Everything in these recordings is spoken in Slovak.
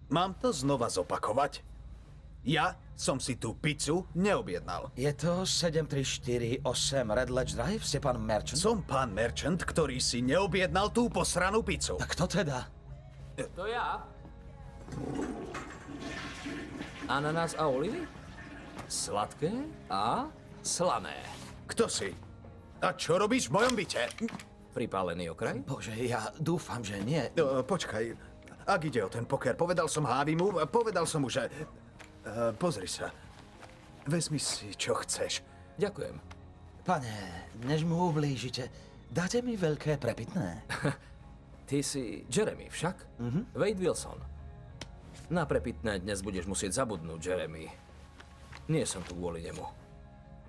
Mám to znova zopakovať? Ja som si tú pizzu neobjednal. Je to 7348 Red Ledge Drive, ste pán Merchant? Som pán Merchant, ktorý si neobjednal tú posranú pizzu. Tak kto teda? To ja. Ananás a olivy? Sladké a slané. Kto si? A čo robíš v mojom byte? Pripálený okraj? Bože, ja dúfam, že nie. Počkaj, ak ide o ten poker, povedal som Hávimu, povedal som mu, že... pozri sa. Vezmi si, čo chceš. Ďakujem. Pane, než mu ublížite, dáte mi veľké prepitné? Ty si Jeremy však? Wade Wilson. Na prepitné dnes budeš musieť zabudnúť, Jeremy. Nie som tu kvôli nemu,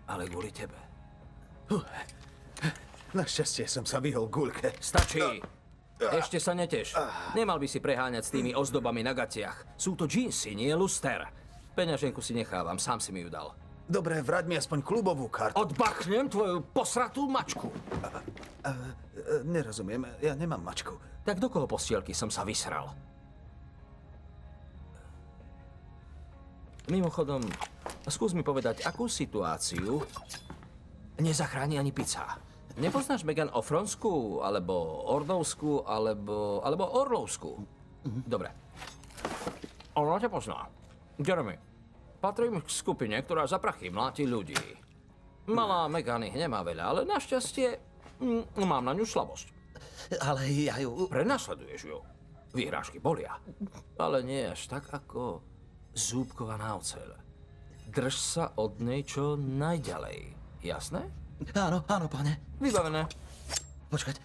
ale kvôli tebe. Našťastie som sa vyhol guľke. Stačí! Ešte sa neteš. Nemal by si preháňať s tými ozdobami na gatiach. Sú to džínsy, nie luster. Peňaženku si nechávam, sám si mi ju dal. Dobre, vrať mi aspoň klubovú kartu. Odbachnem tvoju posratú mačku. Nerozumiem, ja nemám mačku. Tak do koho postielky som sa vysral? Mimochodom, skús mi povedať, akú situáciu nezachráni ani pizza. Nepoznáš Megan Ofronsku, alebo Ordovsku, alebo Orlovsku? Dobre. Ona ťa pozná. Jeremy, patrím k skupine, ktorá za prachy mláti ľudí. Malá Megan ich nemá veľa, ale našťastie mám na ňu slabosť. Ale ja ju... Prenasleduješ ju. Výhrážky bolia. Ale nie až tak ako zúbkovaná oceľ. Drž sa od nej čo najďalej. Jasné? Áno, pane. Vybavené. Počkať,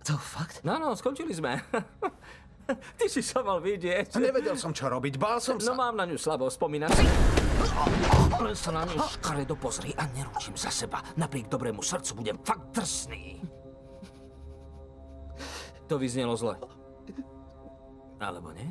to fakt? No, skončili sme. Ty si sa mal vidieť. Nevedel som, čo robiť, bál som No sa. mám na ňu slabo, spomínaš si? Len sa na ňu škaredo pozri a neručím za seba. Napriek dobrému srdcu budem fakt drsný. To vyznelo zle. Alebo nie?